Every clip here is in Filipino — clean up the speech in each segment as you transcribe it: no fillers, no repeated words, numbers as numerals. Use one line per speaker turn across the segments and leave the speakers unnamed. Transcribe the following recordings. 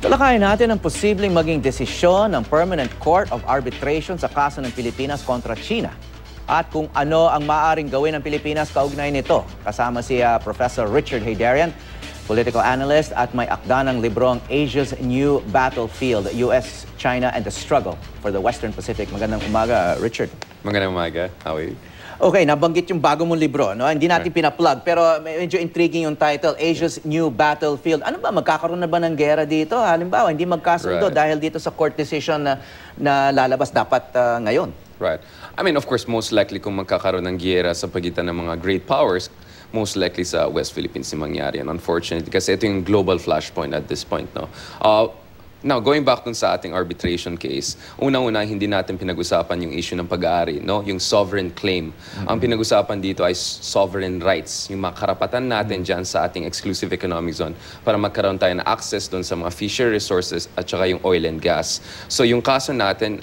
Talakayin natin ang posibleng maging desisyon ng Permanent Court of Arbitration sa kaso ng Pilipinas kontra China. At kung ano ang maaaring gawin ng Pilipinas kaugnay nito. Kasama si Professor Richard Heydarian, political analyst at may akda ng librong Asia's New Battlefield, US, China, and the Struggle for the Western Pacific. Magandang umaga, Richard.
Magandang umaga. How are you?
Okay, nabanggit yung bago mong libro, no? Hindi natin pina-plug, pero medyo intriguing yung title, Asia's New Battlefield. Ano ba, magkakaroon na ba ng gera dito? Halimbawa, hindi magkasundo dahil dito sa court decision na lalabas dapat ngayon.
Right. I mean, of course, most likely kung magkakaroon ng giyera sa pagitan ng mga great powers, most likely sa West Philippines yung mangyari. And unfortunately, kasi ito yung global flashpoint at this point, no? Now, going back dun sa ating arbitration case, unang-una, hindi natin pinag-usapan yung issue ng pag-aari, no? Yung sovereign claim. Ang pinag-usapan dito ay sovereign rights, yung mga karapatan natin dyan sa ating exclusive economic zone para magkaroon tayo na access dun sa mga fishery resources at saka yung oil and gas. So, yung kaso natin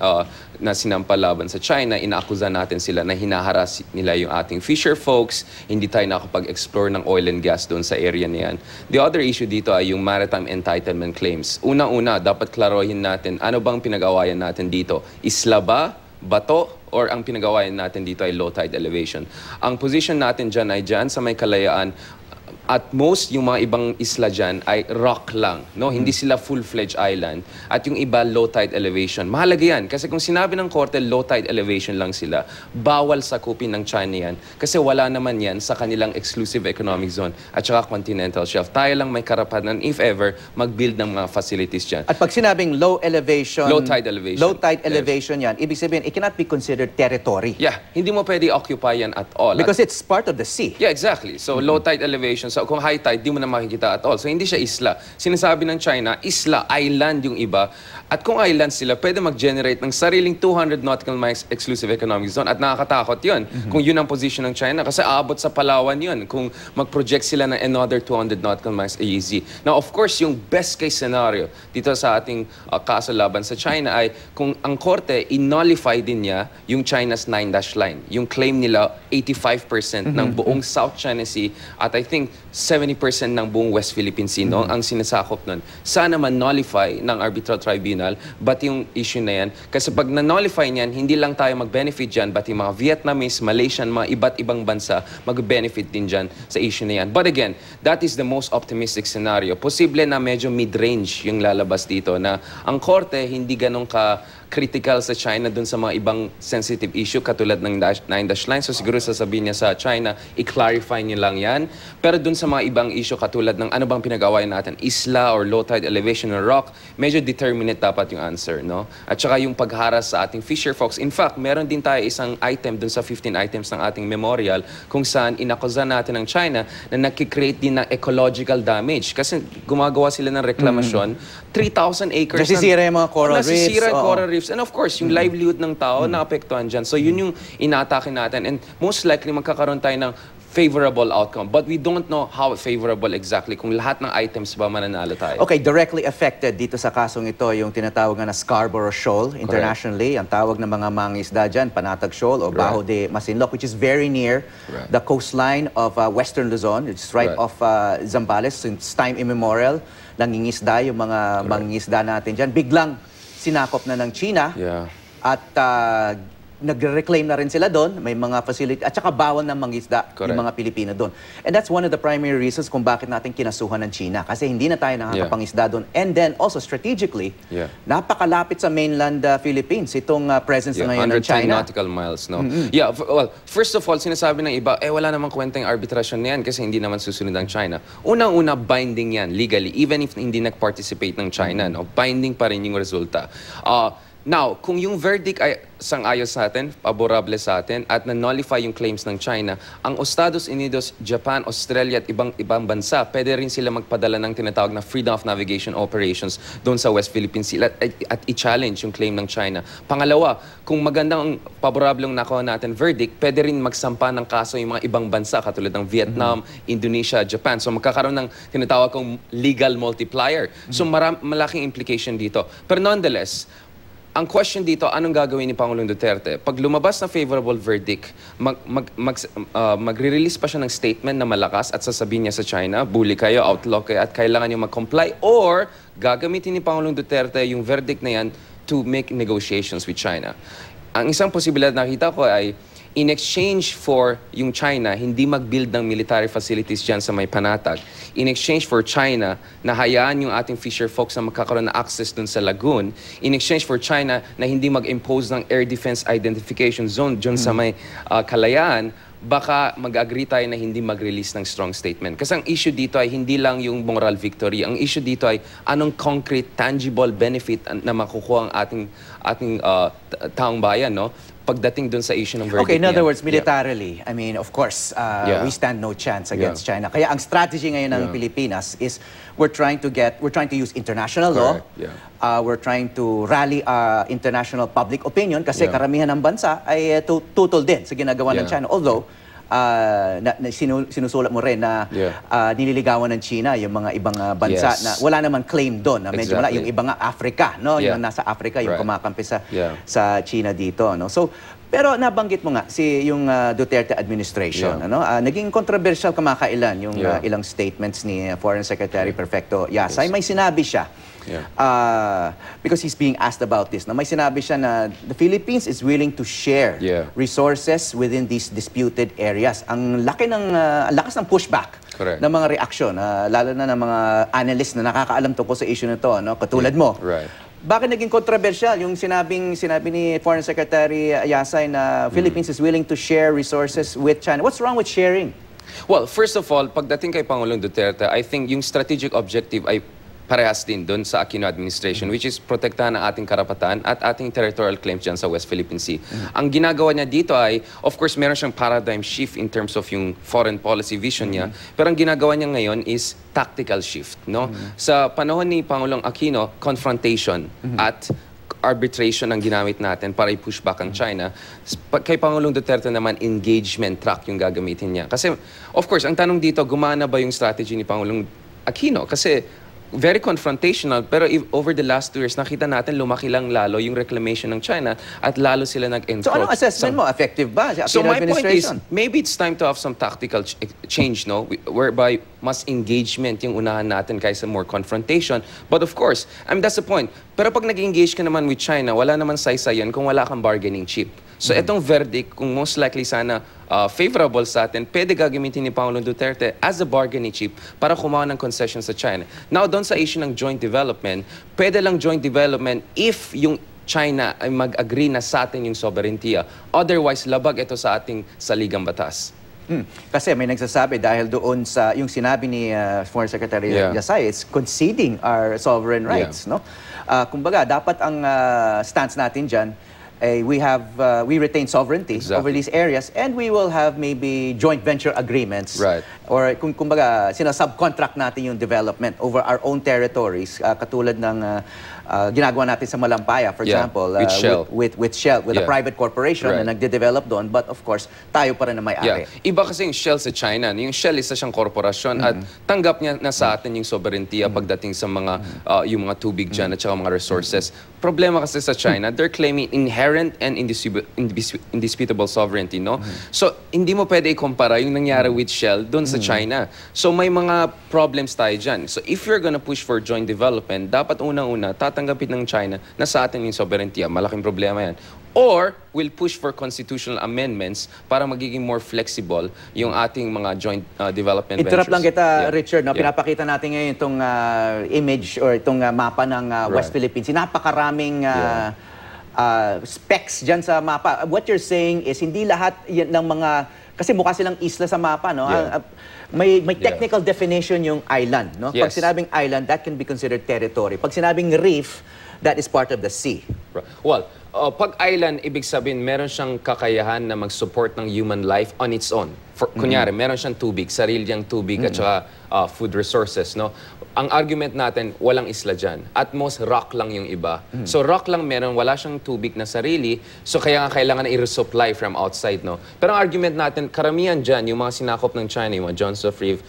na sinampalaban sa China, inaakusa natin sila na hinaharas nila yung ating fisher folks, hindi tayo nakapag-explore ng oil and gas dun sa area niyan. The other issue dito ay yung maritime entitlement claims. Unang-una, dapat klarohin natin ano bang pinag-awayan natin dito. Isla ba? Bato? Or ang pinag-awayan natin dito ay low tide elevation. Ang position natin dyan ay dyan sa may kalayaan. At most, yung mga ibang isla dyan ay rock lang. No? Hindi sila full-fledged island. At yung iba, low tide elevation. Mahalaga yan. Kasi kung sinabi ng korte, low tide elevation lang sila, bawal sakupin ng China yan. Kasi wala naman yan sa kanilang exclusive economic zone at saka continental shelf. Tayo lang may karapatan, if ever, mag-build ng mga facilities dyan.
At pag sinabing low elevation,
low tide elevation,
yan, ibig sabihin, it cannot be considered territory.
Yeah. Hindi mo pwede occupy yan at all.
Because it's part of the sea.
Yeah, exactly. So, low tide elevation. So, kung high tide, di mo na makikita at all. So, hindi siya isla. Sinasabi ng China, isla, island yung iba. At kung island sila, pwede mag-generate ng sariling 200 nautical miles exclusive economic zone. At nakakatakot yun. Kung yun ang position ng China. Kasi aabot sa Palawan yun. Kung mag-project sila ng another 200 nautical miles AEZ. Now, of course, yung best case scenario dito sa ating kaso laban sa China ay kung ang korte, in-nullify din niya yung China's 9-dash line. Yung claim nila, 85% ng buong South China Sea at I think 70% ng buong West Philippine Sea ang sinasakop nun. Sana man-nullify ng arbitral tribunal, but yung issue na yan, kasi pag na-nullify niyan, hindi lang tayo mag-benefit dyan, but yung mga Vietnamese, Malaysian, mga iba't ibang bansa, mag-benefit din dyan sa issue na yan. But again, that is the most optimistic scenario. Posible na medyo mid-range yung lalabas dito, na ang korte hindi ganun critical sa China dun sa mga ibang sensitive issue katulad ng 9-dash line. So siguro sasabihin niya sa China, i-clarify niyo lang yan. Pero dun sa mga ibang issue katulad ng ano bang pinag-awayan natin, isla or low tide elevation or rock, medyo determinate dapat yung answer, no? At saka yung pagharas sa ating fisher folks. In fact, meron din tayo isang item dun sa 15 items ng ating memorial kung saan inakusa natin ng China na nakikreate din ng ecological damage. Kasi gumagawa sila ng reklamasyon, 3,000 acres.
Nasisira yung mga coral reefs.
Nasisira yung coral reefs. And of course, yung livelihood ng tao naapektuhan dyan. So yun yung inaatake natin. And most likely, magkakaroon tayo ng favorable outcome. But we don't know how favorable exactly kung lahat ng items ba mananalo tayo.
Okay, directly affected dito sa kasong ito yung tinatawag na Scarborough Shoal internationally. Ang tawag ng mga mangisda dyan, Panatag Shoal o Baho de Masinloc, which is very near the coastline of Western Luzon. It's right off Zambales. Since time immemorial, nangingisda yung mga mangingisda natin dyan. Biglang sinakop na ng China at nagre-reclaim na rin sila doon, may mga facility, at saka bawal ng mangisda yung mga Pilipino doon. And that's one of the primary reasons kung bakit natin kinasuhan ng China. Kasi hindi na tayo nakakapangisda doon. And then also strategically, napakalapit sa mainland Philippines itong presence na ngayon ng China.
110 nautical miles, no? Yeah, well, first of all, sinasabi ng iba, wala namang kwentang arbitration na yan kasi hindi naman susunod ang China. Unang-una, binding yan legally, even if hindi nag-participate ng China, no? Binding pa rin yung resulta. Now, kung yung verdict ay sang-ayos sa atin, favorable sa atin, at na-nullify yung claims ng China, ang Estados Unidos, Japan, Australia at ibang bansa, pwede rin sila magpadala ng tinatawag na Freedom of Navigation Operations doon sa West Philippine Sea at i-challenge yung claim ng China. Pangalawa, kung magandang favorable nakuha natin verdict, pwede rin magsampa ng kaso yung mga ibang bansa katulad ng Vietnam, Indonesia, Japan. So magkakaroon ng tinatawag kong legal multiplier. So malaking implication dito. Pero nonetheless, ang question dito, anong gagawin ni Pangulong Duterte? Pag lumabas na favorable verdict, magre-release pa siya ng statement na malakas at sasabihin niya sa China, bully kayo, outlaw kayo, at kailangan niyo mag-comply, or gagamitin ni Pangulong Duterte yung verdict na yan to make negotiations with China. Ang isang posibilidad nakita ko ay in exchange for yung China, hindi mag-build ng military facilities dyan sa may panatag. In exchange for China, na hayaan yung ating fisher folks na magkakaroon na access dun sa lagoon. In exchange for China, na hindi mag-impose ng air defense identification zone dyan sa may Kalayaan, baka mag-agree tayo na hindi mag-release ng strong statement. Kasi ang issue dito ay hindi lang yung moral victory. Ang issue dito ay anong concrete, tangible benefit na makukuha ang ating taong bayan, no? Pagdating dun sa issue ng verdict.
Okay, in other words, militarily, I mean, of course, we stand no chance against China. Kaya ang strategy ngayon ng Pilipinas is we're trying to use international law. We're trying to rally international public opinion kasi karamihan ng bansa ay tutol din sa ginagawa ng China. Although, sinusulat mo rin na nililigawan ng China yung mga ibang bansa na wala naman claim doon. Medyo wala. Yung ibang Africa, no? Yung nasa Africa, yung kumakampi sa China dito. No? So, pero nabanggit mo nga yung Duterte administration. Ano? Naging controversial kamakailan yung ilang statements ni Foreign Secretary Perfecto Yasay. May sinabi siya. Because he's being asked about this. May sinabi siya na the Philippines is willing to share resources within these disputed areas. Ang lakas ng pushback ng mga reaksyon, lalo na ng mga analysts na nakakaalam tungkol sa issue na to, no? Katulad mo. Bakit naging controversial yung sinabi ni Foreign Secretary Yasay na Philippines is willing to share resources with China? What's wrong with sharing?
Well, first of all, pagdating kay Pangulong Duterte, I think yung strategic objective ay parehas din doon sa Aquino administration, which is protektahan ang ating karapatan at ating territorial claims dyan sa West Philippine Sea. Ang ginagawa niya dito ay, of course, meron siyang paradigm shift in terms of yung foreign policy vision niya, pero ang ginagawa niya ngayon is tactical shift. No? Sa panahon ni Pangulong Aquino, confrontation at arbitration ang ginamit natin para i-push back ang China. Kay Pangulong Duterte naman, engagement track yung gagamitin niya. Kasi, of course, ang tanong dito, gumana ba yung strategy ni Pangulong Aquino? Kasi, very confrontational, pero over the last 2 years, nakita natin lumaki lang lalo yung reclamation ng China at lalo sila nag-encroach.
So anong assessment mo? Effective ba?
So my point is, maybe it's time to have some tactical change, no? Whereby mas engagement yung unahan natin kaysa more confrontation. But of course, I mean, that's the point. Pero pag nag-engage ka naman with China, wala naman saysayan kung wala kang bargaining chip. So itong verdict, kung most likely sana favorable sa atin, pwede gagamitin ni Pangulong Duterte as a bargaining chip para kumawa ng concession sa China. Now, doon sa issue ng joint development, pwede lang joint development if yung China ay mag-agree na sa atin yung sovereignty. Otherwise, labag ito sa ating saligang batas.
Kasi may nagsasabi dahil doon sa yung sinabi ni Foreign Secretary Yasay, it's conceding our sovereign rights. No? Kumbaga, dapat ang stance natin dyan, we retain sovereignty over these areas, and we will have maybe joint venture agreements. Or kumbaga, sinasubcontract natin yung development over our own territories, katulad ng ginagawa natin sa Malampaya, for example, with Shell, with a private corporation na nagde-develop doon, but of course, tayo pa rin na may-ari.
Iba kasi yung Shell sa China. Yung Shell isa siyang korporasyon at tanggap niya na sa atin yung sovereignty pagdating sa mga yung mga tubig dyan at saka mga resources. Problema kasi sa China, they're claiming inherent and indisputable sovereignty, no? So, hindi mo pwede ikumpara yung nangyari with Shell doon sa China. So, may mga problems tayo dyan. So, if you're gonna push for joint development, dapat unang-una, tatanggapin ng China na sa atin yung sovereignty. Malaking problema yan. Or, we'll push for constitutional amendments para magiging more flexible yung ating mga joint development ventures.
Interrupt lang kita, Richard. No? Pinapakita natin ngayon itong image or itong mapa ng West Philippines. Napakaraming specs dyan sa mapa. What you're saying is hindi lahat ng mga... Kasi mukha silang isla sa mapa, no? May technical definition yung island, no? Pag sinabing island, that can be considered territory. Pag sinabing reef, that is part of the sea.
Well, pag island, ibig sabihin, meron siyang kakayahan na mag-support ng human life on its own. Kunyari, meron siyang tubig, sarili niyang tubig at saka food resources, no? Ang argument natin, walang isla dyan. At most, rock lang yung iba. So, rock lang meron, wala siyang tubig na sarili. So, kaya nga kailangan na i-resupply from outside, no? Pero ang argument natin, karamihan dyan, yung mga sinakop ng China, yung mga Johnston Reef,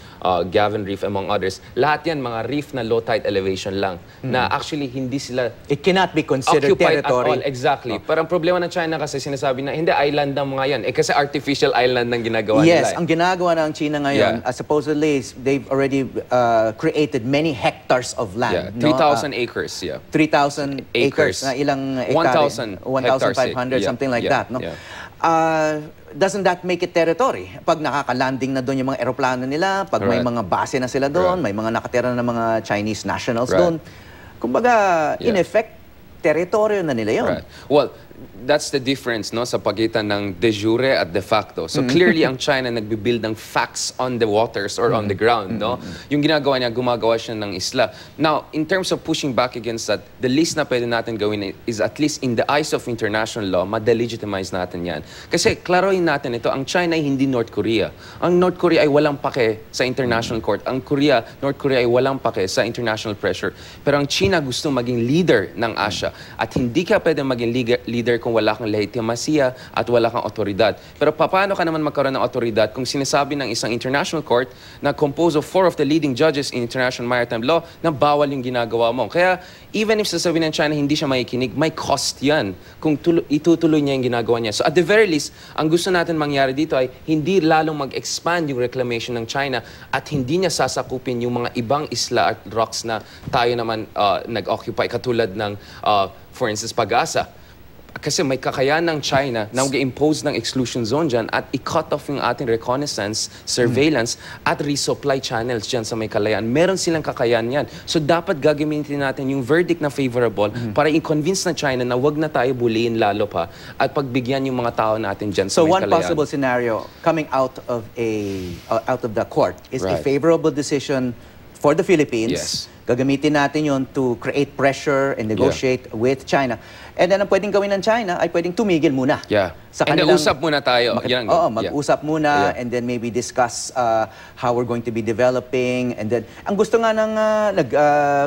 Gavin Reef, among others, lahat yan, mga reef na low tide elevation lang. Na actually, hindi sila...
It cannot be considered territory.
Exactly. Pero ang problema ng China kasi sinasabi na, hindi, island ng mga yan. Kasi artificial island ng ginagawa nila.
Yes, ang ginagawa ng China ngayon, supposedly they've already created many hectares of land.
Yeah, 3,000 acres. Yeah,
3,000 acres. Na ilang hectare? 1,500, something like that. No?
Yeah.
Doesn't that make it territory? Pag nakaka-landing na doon yung mga eroplano nila, pag may mga base na sila doon, may mga nakatira na mga Chinese nationals doon. Kumbaga, in effect, teritoryo na nila yun.
Well, that's the difference no sa pagitan ng de jure at de facto. So clearly ang China nagbi-build ng facts on the waters or on the ground, no? Yung ginagawa niya, gumagawa siya ng isla. Now, in terms of pushing back against that, the least na pwede natin gawin is at least in the eyes of international law, ma-delegitimize natin yan. Kasi klaroin natin ito, ang China ay hindi North Korea. Ang North Korea ay walang pake sa international court. Ang North Korea ay walang pake sa international pressure. Pero ang China gusto maging leader ng Asia. At hindi ka pwede maging leader kung wala kang lehitimasiya at wala kang otoridad. Pero paano ka naman magkaroon ng otoridad kung sinasabi ng isang international court na composed of 4 of the leading judges in international maritime law na bawal yung ginagawa mo? Kaya even if sasabihin ng China hindi siya makikinig, may cost yan kung itutuloy niya yung ginagawa niya. So at the very least, ang gusto natin mangyari dito ay hindi lalong mag-expand yung reclamation ng China at hindi niya sasakupin yung mga ibang isla at rocks na tayo naman nag-occupy katulad ng for instance, Pag-asa. Kasi may kakayahan ng China na mag-impose ng exclusion zone dyan at i-cut off yung ating reconnaissance, surveillance, at resupply channels dyan sa may kalayaan. Meron silang kakayahan yan. So dapat gagamitin natin yung verdict na favorable para i-convince na China na wag na tayo buliin lalo pa at pagbigyan yung mga tao natin dyan sa
may
kalayaan.
So one possible scenario coming out of the court is a favorable decision for the Philippines.
Yes.
Gagamitin natin yon to create pressure and negotiate with China. And then ang pwedeng gawin ng China ay pwedeng tumigil muna. Sa
and usap muna tayo.
Mag-usap muna and then maybe discuss how we're going to be developing. And then, ang gusto nga ng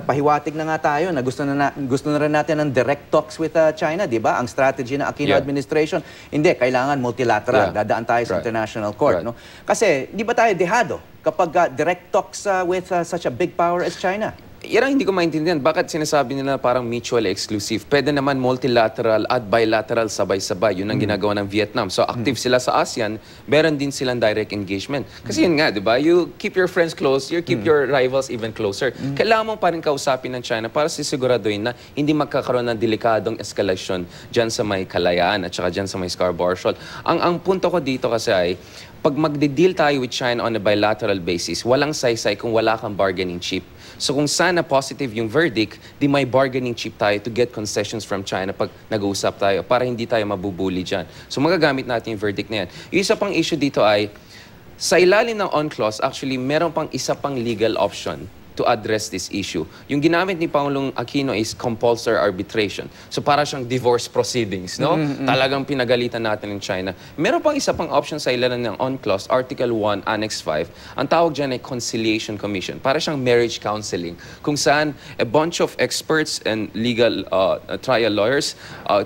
pahiwatig na nga tayo na gusto na rin natin ng direct talks with China, di ba? Ang strategy ng Aquino administration, hindi, kailangan multilateral. Dadaan tayo sa international court. No? Kasi, di ba tayo dehado kapag direct talks with such a big power as China?
Yan ang hindi ko maintindihan. Bakit sinasabi nila parang mutually exclusive? Pwede naman multilateral at bilateral sabay-sabay. Yun ang ginagawa ng Vietnam. So active sila sa ASEAN, meron din silang direct engagement. Kasi yun nga, di ba? You keep your friends close, you keep your rivals even closer. Kailangan mo pa rin kausapin ng China para sisiguraduhin na hindi magkakaroon ng delikadong escalation dyan sa may Kalayaan at saka dyan sa may Scarborough Shoal. Ang punto ko dito kasi ay, pag magde-deal tayo with China on a bilateral basis, walang saysay kung wala kang bargaining chip. So kung sana positive yung verdict, di may bargaining chip tayo to get concessions from China pag nag-uusap tayo para hindi tayo mabubuli dyan. So magagamit natin yung verdict na yan. Yung isa pang issue dito ay, sa ilalim ng on-clause, actually meron pang isa pang legal option to address this issue. Yung ginamit ni Pangulong Aquino is compulsory arbitration. So para siyang divorce proceedings, no? Talagang pinagalitan natin ng China. Meron pang isa pang option sa ilalim ng on-clause, Article 1, Annex 5. Ang tawag dyan ay Conciliation Commission. Para siyang marriage counseling. Kung saan a bunch of experts and legal trial lawyers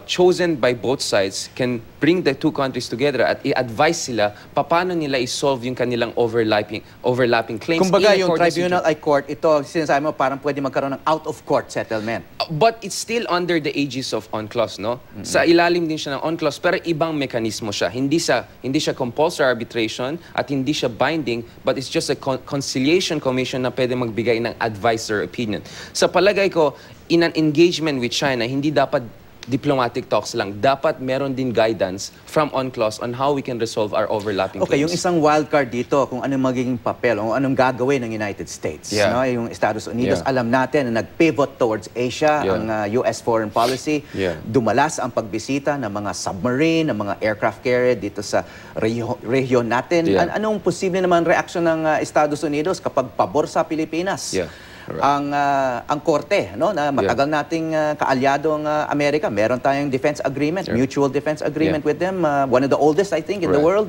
chosen by both sides can bring the two countries together at i-advise sila paano nila i-solve yung kanilang overlapping claims.
Kumbaga yung tribunal ay court, ito sinasabi mo parang pwede magkaroon ng out-of-court settlement.
But it's still under the aegis of on-clause, no? Sa ilalim din siya ng on-clause, pero ibang mekanismo siya. Hindi siya compulsory arbitration at hindi siya binding, but it's just a conciliation commission na pwede magbigay ng advisor opinion. Sa palagay ko, in an engagement with China, hindi dapat diplomatic talks lang. Dapat meron din guidance from on-clause on how we can resolve our overlapping claims.
Yung isang wildcard dito, kung anong magiging papel, o anong gagawin ng United States. No? Yung Estados Unidos, alam natin na nag-pivot towards Asia, ang US foreign policy. Dumalas ang pagbisita ng mga submarine, ng mga aircraft carrier dito sa rehiyon natin. Anong posible naman reaksyon ng Estados Unidos kapag pabor sa Pilipinas? Ang korte, no, na matagal nating kaalyado ang Amerika. Meron tayong defense agreement, mutual defense agreement with them, one of the oldest I think in the world.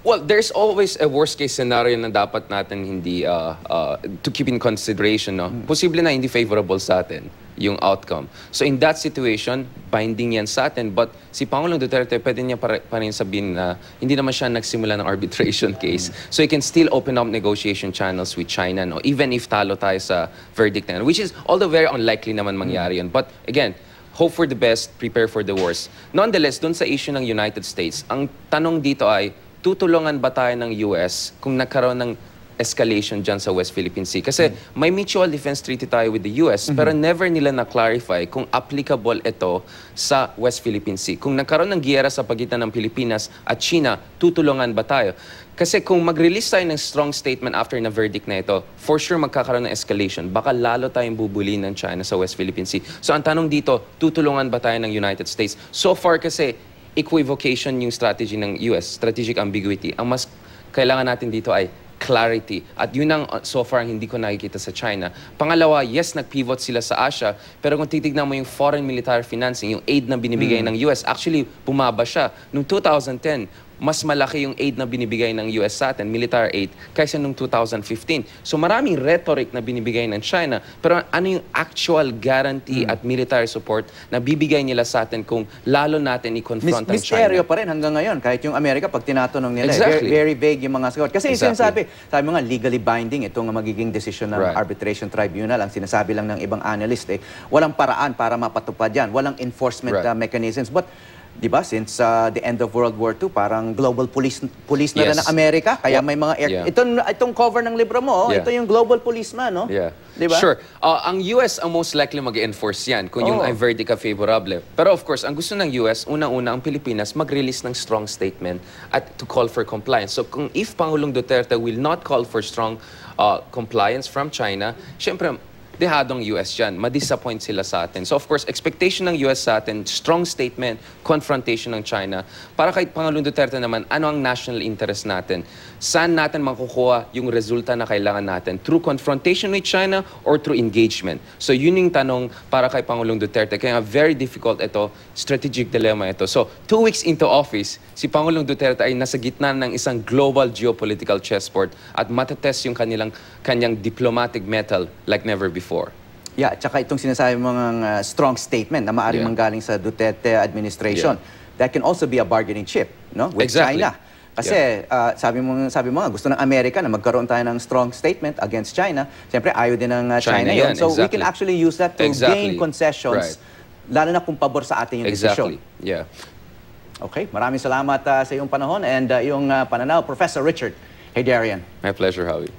Well, there's always a worst case scenario na dapat natin hindi to keep in consideration, no. Posible na hindi favorable sa atin yung outcome. So in that situation, binding yan sa atin. But si Pangulong Duterte, pwede niya pa rin sabihin na hindi naman siya nagsimula ng arbitration case. So he can still open up negotiation channels with China, no? Even if talo tayo sa verdict na yan. Which is, although very unlikely naman mangyari yun. But again, hope for the best, prepare for the worst. Nonetheless, dun sa issue ng United States, ang tanong dito ay, tutulungan ba tayo ng US kung nagkaroon ng escalation dyan sa West Philippine Sea? Kasi may mutual defense treaty tayo with the US, pero never nila na-clarify kung applicable ito sa West Philippine Sea. Kung nagkaroon ng giyera sa pagitan ng Pilipinas at China, tutulungan ba tayo? Kasi kung mag-release tayo ng strong statement after na verdict na ito, for sure magkakaroon ng escalation. Baka lalo tayong bubuli ng China sa West Philippine Sea. So ang tanong dito, tutulungan ba tayo ng United States? So far kasi, equivocation yung strategy ng US, strategic ambiguity. Ang mas kailangan natin dito ay clarity. At yun ang so far hindi ko nakikita sa China. Pangalawa, yes, nag-pivot sila sa Asia, pero kung titignan mo yung foreign military financing, yung aid na binibigay ng US, actually, bumaba siya. Noong 2010, mas malaki yung aid na binibigay ng US sa atin, military aid, kaysa noong 2015. So maraming rhetoric na binibigay ng China, pero ano yung actual guarantee at military support na bibigay nila sa atin kung lalo natin i-confront ang China?
Misteryo pa rin hanggang ngayon. Kahit yung Amerika, pag tinatanong nila,
Exactly.
very vague yung mga sagot. Kasi
Exactly.
sabi mo nga, legally binding itong magiging decision ng arbitration tribunal. Ang sinasabi lang ng ibang analyst, walang paraan para mapatupad yan. Walang enforcement mechanisms. But di ba, since the end of World War II, parang global police na rin ng Amerika. Kaya may mga itong cover ng libro mo, ito yung global policeman, no?
Yeah.
Di ba?
Sure. Ang US ang most likely mag-enforce yan kung yung verdict ka favorable. Pero of course, ang gusto ng US, unang-una ang Pilipinas mag-release ng strong statement at to call for compliance. So kung if Pangulong Duterte will not call for strong compliance from China, syempre, dehadong US dyan. Ma-disappoint sila sa atin. So of course, expectation ng US sa atin, strong statement, confrontation ng China. Para kay Pangulong Duterte naman, ano ang national interest natin? Saan natin makukuha yung resulta na kailangan natin? Through confrontation with China or through engagement? So yun yung tanong para kay Pangulong Duterte. Kaya very difficult ito, strategic dilemma ito. So 2 weeks into office, si Pangulong Duterte ay nasa gitna ng isang global geopolitical chessboard at matetest yung kanyang diplomatic mettle like never before.
Yeah, at saka itong sinasabi mga strong statement na maaaring manggaling sa Duterte administration, that can also be a bargaining chip, no, with China. Kasi sabi mo nga, gusto ng Amerika na magkaroon tayo ng strong statement against China. Siyempre, ayaw din ng China yun. So we can actually use that to gain concessions, lalo na kung pabor sa atin yung desisyon.
Yeah.
Okay, maraming salamat sa iyong panahon and iyong pananaw, Professor Richard Heydarian.
My pleasure, Howie.